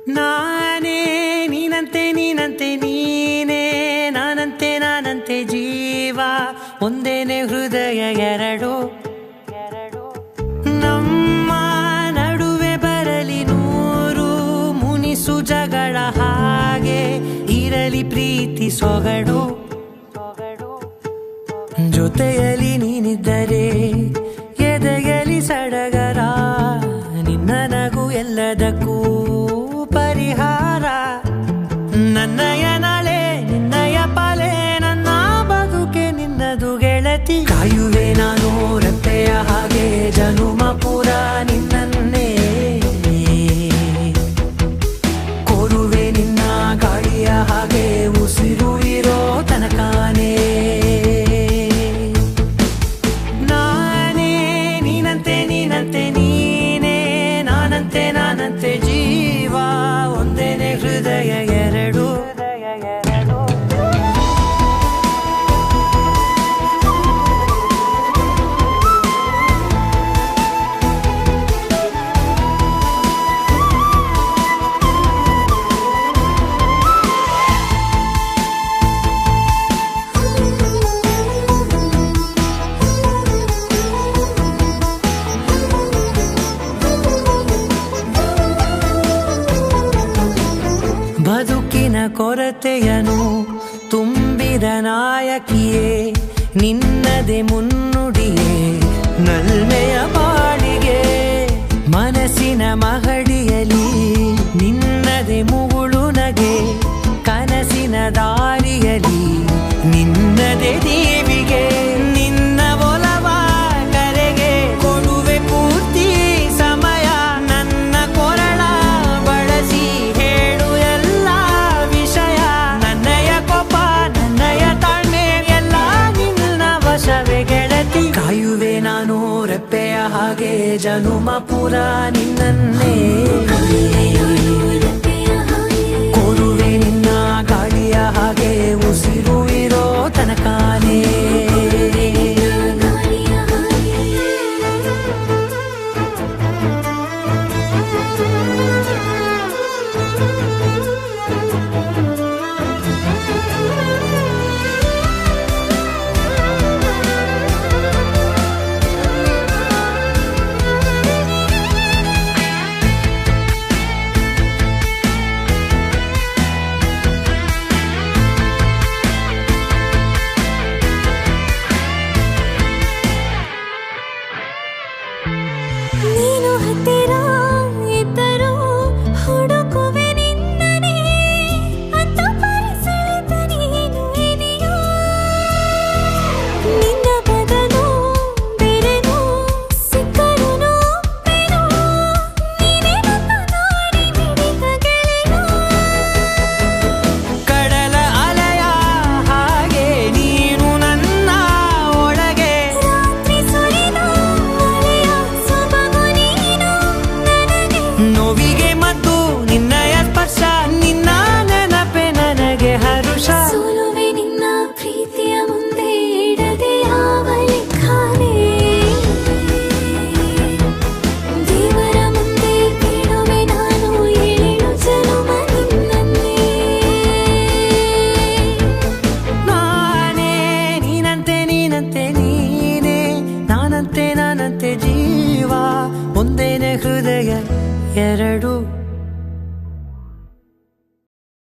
ನಾನೇ ನೀನಂತೆ ನೀನಂತೆ ನೀನೇ ನಾನಂತೆ ನಾನಂತೆ ಜೀವ ಒಂದೇನೆ ಹೃದಯ ಎರಡು ನಮ್ಮ ನಡುವೆ ಬರಲಿ ನೂರು ಮುನಿಸು ಜಗಳ ಹಾಗೆ ಇರಲಿ ಪ್ರೀತಿ ಸೊಗಡು ಜೊತೆಯಲ್ಲಿ ನೀನಿದ್ದರೆ ಎದೆಯಲಿ ಸಡಗರ ನಿನ್ನ ನಗು ಎಲ್ಲದಕ್ಕೂ ಪರಿಹಾರ ನನ್ನಯ ನಾಳೆ ನಿನ್ನಯ ಪಾಲೆ ನನ್ನ ಬದುಕೆ ನಿನ್ನದು ಗೆಳತಿ ಕಾಯುವೆ ನಾನು ರೆಪ್ಪೆಯ ಹಾಗೆ ಜನುಮ ಪೂರ ನಿನ್ನನ್ನೇ ಕೋರುವೆ ನಿನ್ನ ಗಾಳಿಯ ಹಾಗೆ ಉಸಿರು ಇರೋ ತನಕಾನೇ ನಾನೇ ನೀನಂತೆ ನೀನಂತೆ ನೀನೇ ನಾನಂತೆ ನಾನಂತೆ ಜೀವ ಒಂದೇನೆ ಹೃದಯ ಎರಡು ಬದುಕಿನ ಕೊರತೆಯನು ತುಂಬಿದ ನಾಯಕಿಯೇ ನಿನ್ನದೆ ಮುನ್ನುಡಿಯೇ ನಲ್ಮೆಯ ಬಾಳಿಗೆ ಮನಸ್ಸಿನ ಮಹಡಿಯಲಿ ನಿನ್ನದೆ ಮುಗುಳು ನಗೆ ಕನಸಿನ ದಾರಿಯಲಿ ನಿನ್ನದೆ ದೀವಿಗೆ ನಿನ್ನ ಒಲವ ಕರೆಗೆ ಕೊಡುವೆ ಪೂರ್ತಿ ಸಮಯ ನನ್ನ ಕೊರಳ ಬಳಸಿ ಹೇಳು ಎಲ್ಲ ವಿಷಯ ನನ್ನಯ ಕೋಪ ನನ್ನಯ ತಾಳ್ಮೆ ಎಲ್ಲ ನಿನ್ನ ವಶವೇ ಗೆಳತಿ ಕಾಯುವೆ ನಾನು ರೆಪ್ಪೆಯ ಹಾಗೆ ಜನುಮ ಪುರ ನಿನ್ನನ್ನೇ ಕೋರುವೆ ನಿನ್ನ ಗಾಳಿಯ ಹಾಗೆ ಉಸಿರು ಇರೋ ತನಕಾನೇ ನೀನು ಹತ್ತಿರ ಇದ್ದರೂ ಹುಡುಕುವೆ ನಿನ್ನನೇ ಅಂತ ಪರಿಸೆಳೆದ ನೀನು ಇದೆಯೋ ನಿನ್ನ ಬದಲು ಬೇರೆನೋ ಸಿಕ್ಕರೂ ನೋವೇನೋ ನೀನೇ ನನ್ನ ನಾಡಿ ಮಿಡಿತ ಗೆಳೆಯೋ ಕಡಲ ಅಲೆಯ ಹಾಗೆ ನೀನು ನನ್ನ ಒಳಗೆ ರಾತ್ರಿ ಸುರಿದ ಮಳೆಯ ಸೊಬಗು ನೀನು ನನಗೆ ನೋವಿಗೆ ಮತ್ತು ನಿನ್ನಯ ಸ್ಪರ್ಶ ನಿನ್ನ ನೆನಪೆ ನನಗೆ ಹರುಷ ಸೋಲುವೆ ನಿನ್ನ ಪ್ರೀತಿಯ ಮುಂದೆ ಇಡದೆ ಯಾವ ಲೆಕ್ಕನೇ ದೇವರ ಮುಂದೆ ಕೇಳುವೆ ನಾನು ಏಳು ಜನುಮ ನಿನ್ನನ್ನೇ ನಾನೇ ನೀನಂತೆ ನೀನಂತೆ ನೀನೇ ನಾನಂತೆ ನಾನಂತೆ ಜೀವ ಒಂದೇನೆ ಹೃದಯ ಎರಡು